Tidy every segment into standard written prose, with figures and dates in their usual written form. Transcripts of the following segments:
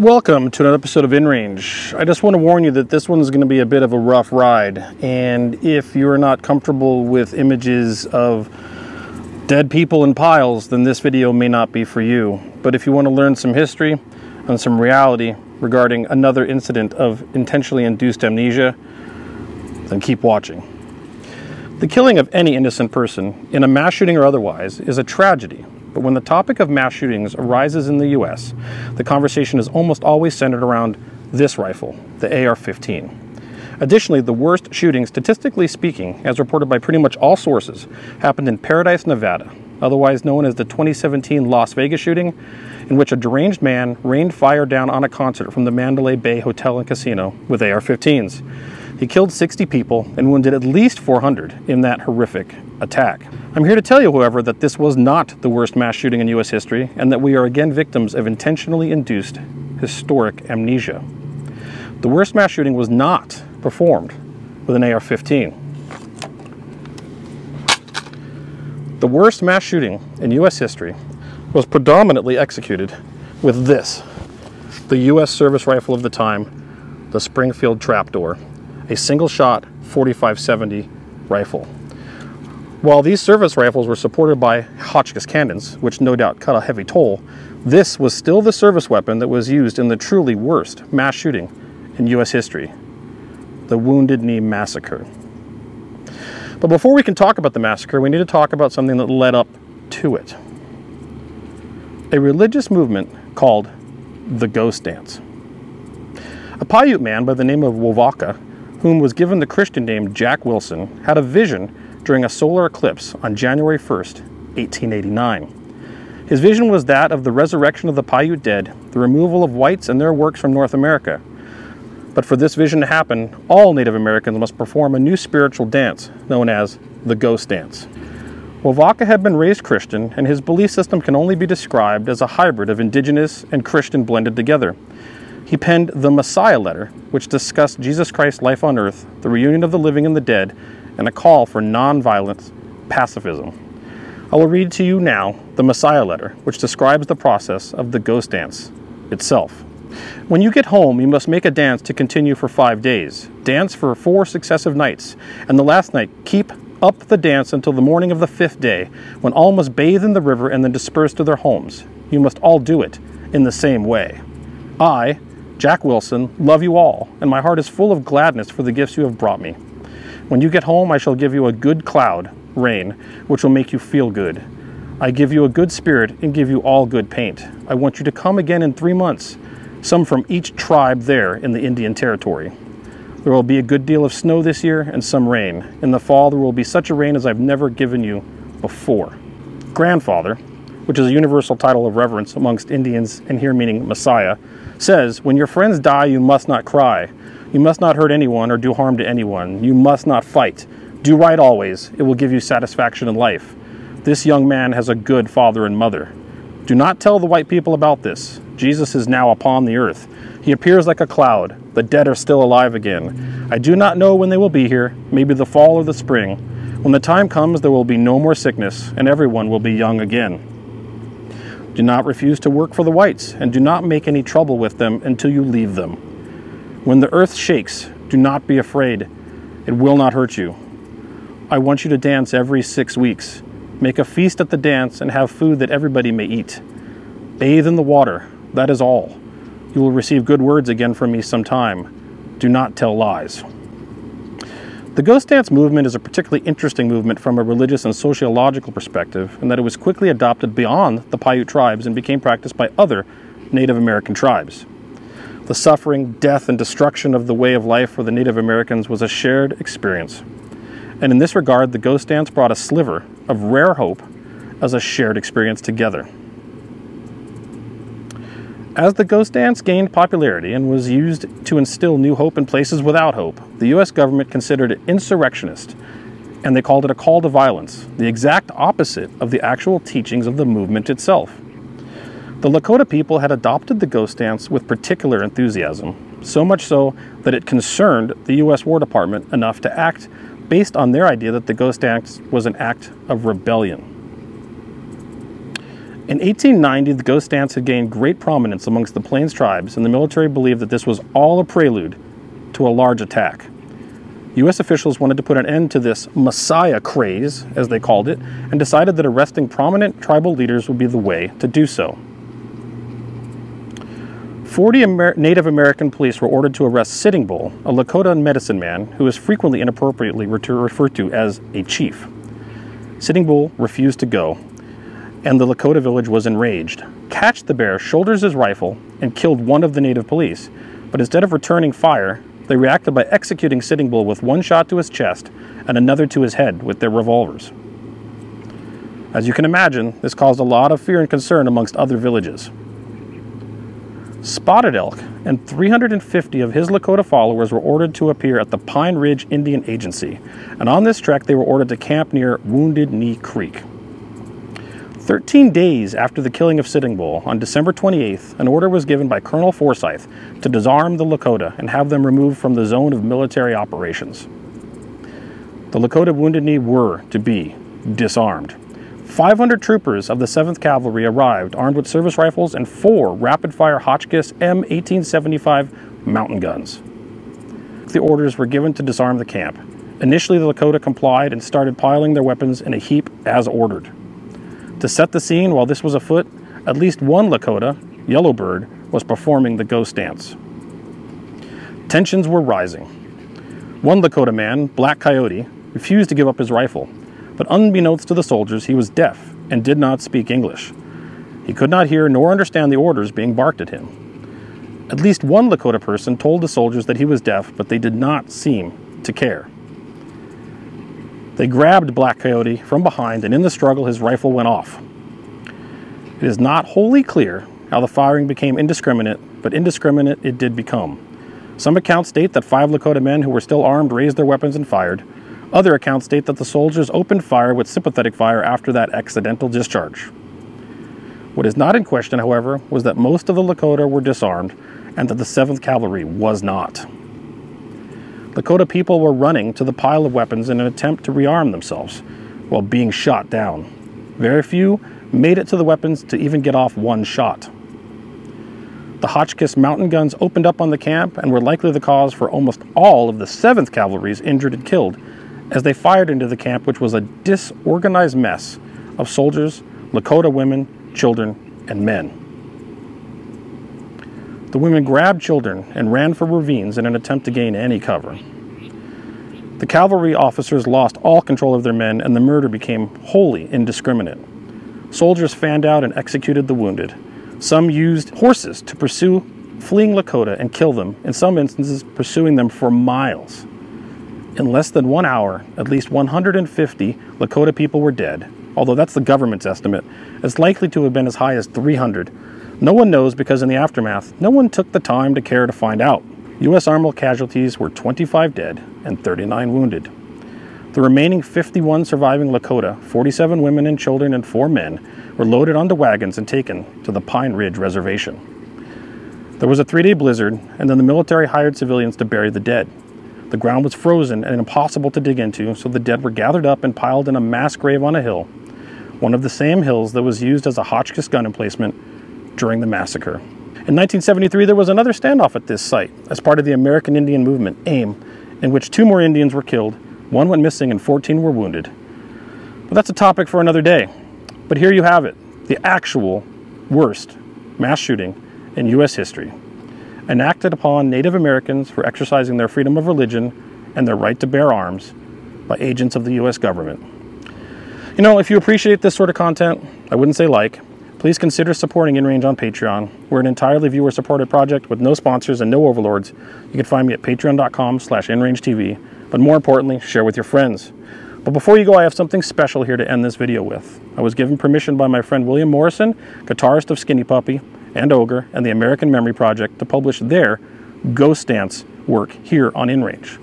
Welcome to another episode of InRange. I just want to warn you that this one is going to be a bit of a rough ride, and if you're not comfortable with images of dead people in piles, then this video may not be for you. But if you want to learn some history and some reality regarding another incident of intentionally induced amnesia, then keep watching. The killing of any innocent person, in a mass shooting or otherwise, is a tragedy. But when the topic of mass shootings arises in the US, the conversation is almost always centered around this rifle, the AR-15. Additionally, the worst shooting, statistically speaking, as reported by pretty much all sources, happened in Paradise, Nevada, otherwise known as the 2017 Las Vegas shooting, in which a deranged man rained fire down on a concert from the Mandalay Bay Hotel and Casino with AR-15s. He killed 60 people and wounded at least 400 in that horrific attack. I'm here to tell you, however, that this was not the worst mass shooting in U.S. history, and that we are again victims of intentionally induced historic amnesia. The worst mass shooting was not performed with an AR-15. The worst mass shooting in U.S. history was predominantly executed with this, the U.S. service rifle of the time, the Springfield Trapdoor, a single-shot 45-70 rifle. While these service rifles were supported by Hotchkiss cannons, which no doubt cut a heavy toll, this was still the service weapon that was used in the truly worst mass shooting in U.S. history, the Wounded Knee Massacre. But before we can talk about the massacre, we need to talk about something that led up to it. A religious movement called the Ghost Dance. A Paiute man by the name of Wovaka, whom was given the Christian name Jack Wilson, had a vision during a solar eclipse on January 1st, 1889. His vision was that of the resurrection of the Paiute dead, the removal of whites and their works from North America. But for this vision to happen, all Native Americans must perform a new spiritual dance known as the Ghost Dance. Wovaka had been raised Christian, and his belief system can only be described as a hybrid of indigenous and Christian blended together. He penned the Messiah letter, which discussed Jesus Christ's life on earth, the reunion of the living and the dead, and a call for non-violent pacifism. I will read to you now the Messiah letter, which describes the process of the Ghost Dance itself. When you get home, you must make a dance to continue for 5 days. Dance for 4 successive nights, and the last night keep up the dance until the morning of the 5th day, when all must bathe in the river and then disperse to their homes. You must all do it in the same way. I, Jack Wilson, love you all, and my heart is full of gladness for the gifts you have brought me. When you get home, I shall give you a good cloud, rain, which will make you feel good. I give you a good spirit and give you all good paint. I want you to come again in 3 months, some from each tribe there in the Indian Territory. There will be a good deal of snow this year and some rain. In the fall, there will be such a rain as I've never given you before. Grandfather, which is a universal title of reverence amongst Indians and here meaning Messiah, says, when your friends die, you must not cry. You must not hurt anyone or do harm to anyone. You must not fight. Do right always. It will give you satisfaction in life. This young man has a good father and mother. Do not tell the white people about this. Jesus is now upon the earth. He appears like a cloud. The dead are still alive again. I do not know when they will be here, maybe the fall or the spring. When the time comes, there will be no more sickness, and everyone will be young again. Do not refuse to work for the whites, and do not make any trouble with them until you leave them. When the earth shakes, do not be afraid. It will not hurt you. I want you to dance every 6 weeks. Make a feast at the dance and have food that everybody may eat. Bathe in the water. That is all. You will receive good words again from me sometime. Do not tell lies. The Ghost Dance movement is a particularly interesting movement from a religious and sociological perspective, in that it was quickly adopted beyond the Paiute tribes and became practiced by other Native American tribes. The suffering, death, and destruction of the way of life for the Native Americans was a shared experience. And in this regard, the Ghost Dance brought a sliver of rare hope as a shared experience together. As the Ghost Dance gained popularity and was used to instill new hope in places without hope, the U.S. government considered it insurrectionist, and they called it a call to violence, the exact opposite of the actual teachings of the movement itself. The Lakota people had adopted the Ghost Dance with particular enthusiasm, so much so that it concerned the U.S. War Department enough to act based on their idea that the Ghost Dance was an act of rebellion. In 1890, the ghost dance had gained great prominence amongst the Plains tribes, and the military believed that this was all a prelude to a large attack. U.S. officials wanted to put an end to this Messiah craze, as they called it, and decided that arresting prominent tribal leaders would be the way to do so. 40 Native American police were ordered to arrest Sitting Bull, a Lakota medicine man who is frequently inappropriately referred to as a chief. Sitting Bull refused to go, and the Lakota village was enraged. Catch the Bear shoulders his rifle and killed one of the native police, but instead of returning fire, they reacted by executing Sitting Bull with one shot to his chest and another to his head with their revolvers. As you can imagine, this caused a lot of fear and concern amongst other villages. Spotted Elk and 350 of his Lakota followers were ordered to appear at the Pine Ridge Indian Agency, and on this trek they were ordered to camp near Wounded Knee Creek. 13 days after the killing of Sitting Bull, on December 28th, an order was given by Colonel Forsyth to disarm the Lakota and have them removed from the zone of military operations. The Lakota Wounded Knee were to be disarmed. 500 troopers of the 7th Cavalry arrived armed with service rifles and 4 rapid-fire Hotchkiss M1875 mountain guns. The orders were given to disarm the camp. Initially, the Lakota complied and started piling their weapons in a heap as ordered. To set the scene while this was afoot, at least one Lakota, Yellowbird, was performing the ghost dance. Tensions were rising. One Lakota man, Black Coyote, refused to give up his rifle, but unbeknownst to the soldiers, he was deaf and did not speak English. He could not hear nor understand the orders being barked at him. At least one Lakota person told the soldiers that he was deaf, but they did not seem to care. They grabbed Black Coyote from behind, and in the struggle his rifle went off. It is not wholly clear how the firing became indiscriminate, but indiscriminate it did become. Some accounts state that 5 Lakota men who were still armed raised their weapons and fired. Other accounts state that the soldiers opened fire with sympathetic fire after that accidental discharge. What is not in question, however, was that most of the Lakota were disarmed and that the 7th Cavalry was not. Lakota people were running to the pile of weapons in an attempt to rearm themselves while being shot down. Very few made it to the weapons to even get off one shot. The Hotchkiss mountain guns opened up on the camp and were likely the cause for almost all of the 7th Cavalry's injured and killed as they fired into the camp, which was a disorganized mess of soldiers, Lakota women, children, and men. The women grabbed children and ran for ravines in an attempt to gain any cover. The cavalry officers lost all control of their men, and the murder became wholly indiscriminate. Soldiers fanned out and executed the wounded. Some used horses to pursue fleeing Lakota and kill them, in some instances pursuing them for miles. In less than 1 hour, at least 150 Lakota people were dead, although that's the government's estimate. It's likely to have been as high as 300. No one knows because in the aftermath, no one took the time to care to find out. U.S. Army casualties were 25 dead and 39 wounded. The remaining 51 surviving Lakota, 47 women and children and 4 men, were loaded onto wagons and taken to the Pine Ridge Reservation. There was a 3-day blizzard, and then the military hired civilians to bury the dead. The ground was frozen and impossible to dig into, so the dead were gathered up and piled in a mass grave on a hill, one of the same hills that was used as a Hotchkiss gun emplacement during the massacre. In 1973, there was another standoff at this site as part of the American Indian Movement, AIM, in which 2 more Indians were killed, 1 went missing, and 14 were wounded. But that's a topic for another day. But here you have it, the actual worst mass shooting in U.S. history, enacted upon Native Americans for exercising their freedom of religion and their right to bear arms by agents of the U.S. government. You know, if you appreciate this sort of content, I wouldn't say like. Please consider supporting InRange on Patreon. We're an entirely viewer-supported project with no sponsors and no overlords. You can find me at patreon.com/InRangeTV. But more importantly, share with your friends. But before you go, I have something special here to end this video with. I was given permission by my friend William Morrison, guitarist of Skinny Puppy and Ogre, and the American Memory Project to publish their Ghost Dance work here on InRange.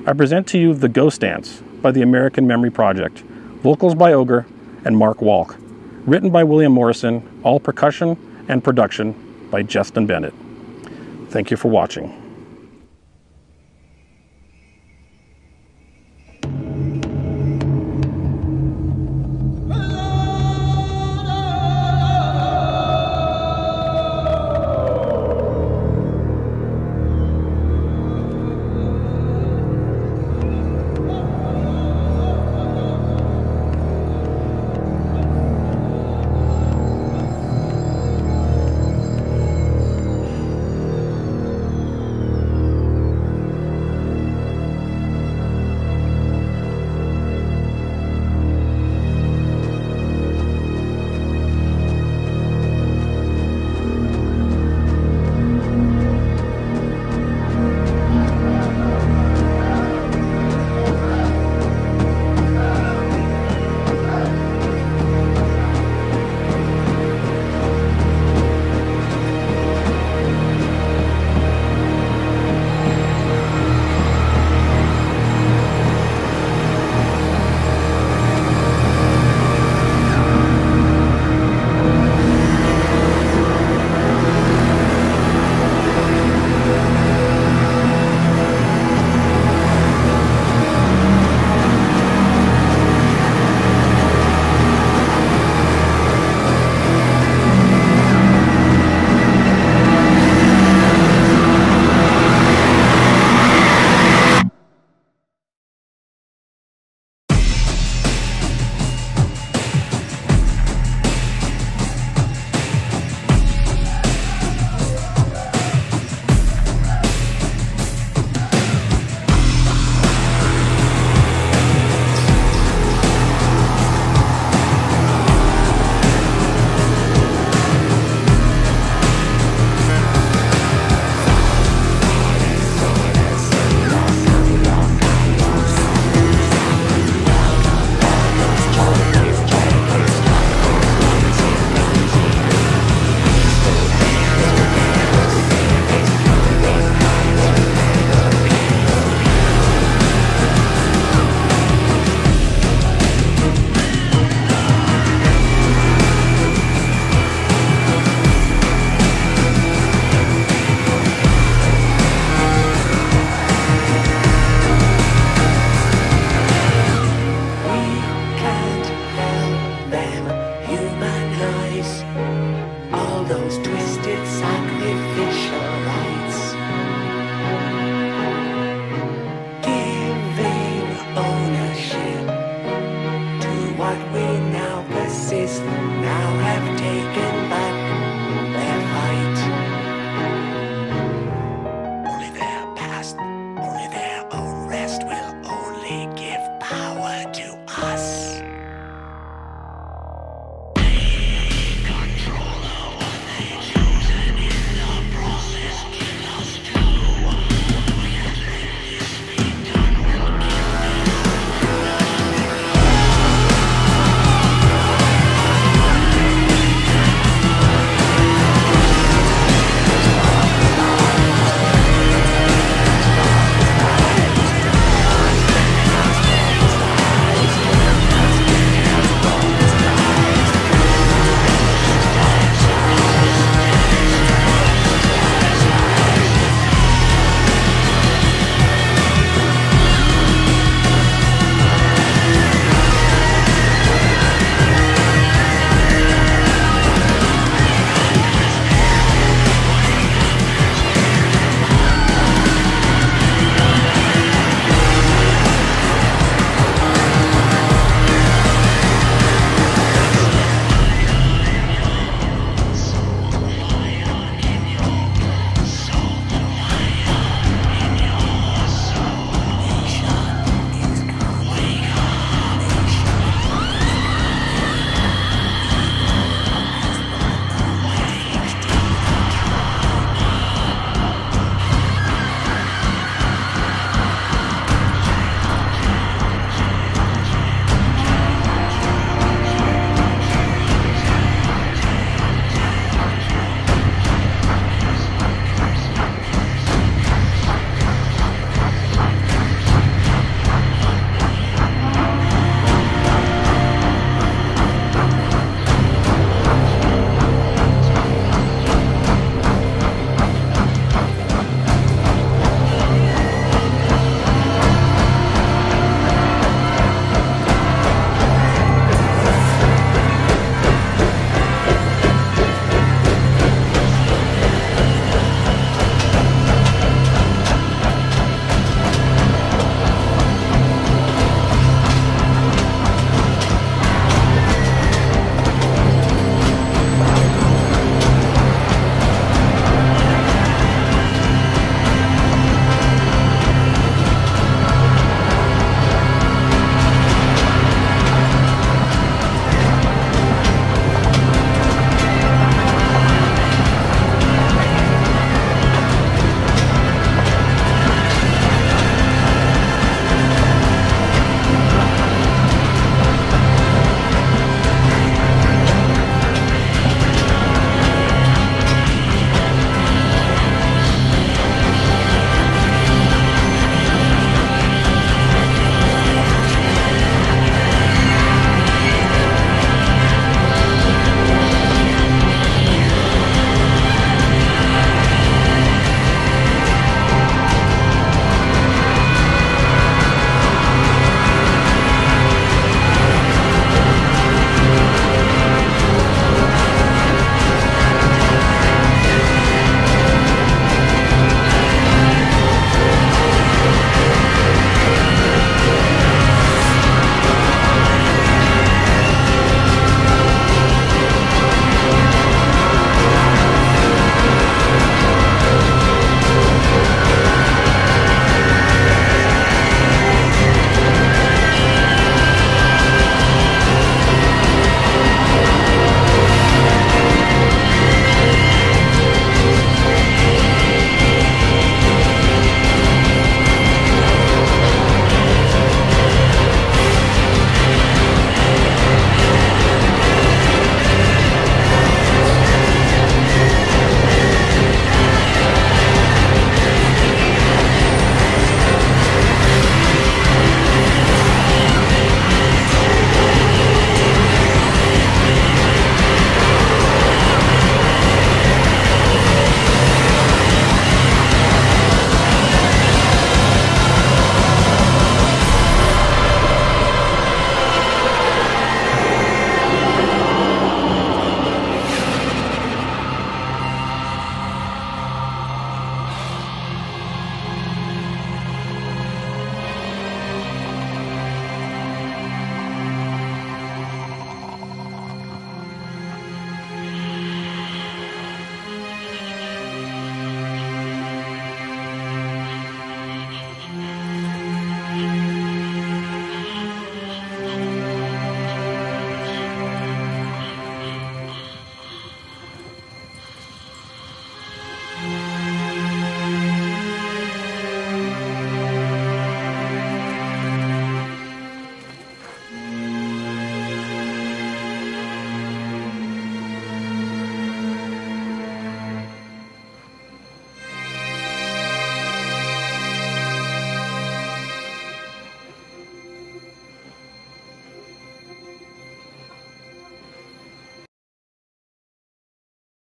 I present to you The Ghost Dance by the American Memory Project, vocals by Ogre and Mark Walk. Written by William Morrison, all percussion and production by Justin Bennett. Thank you for watching. All those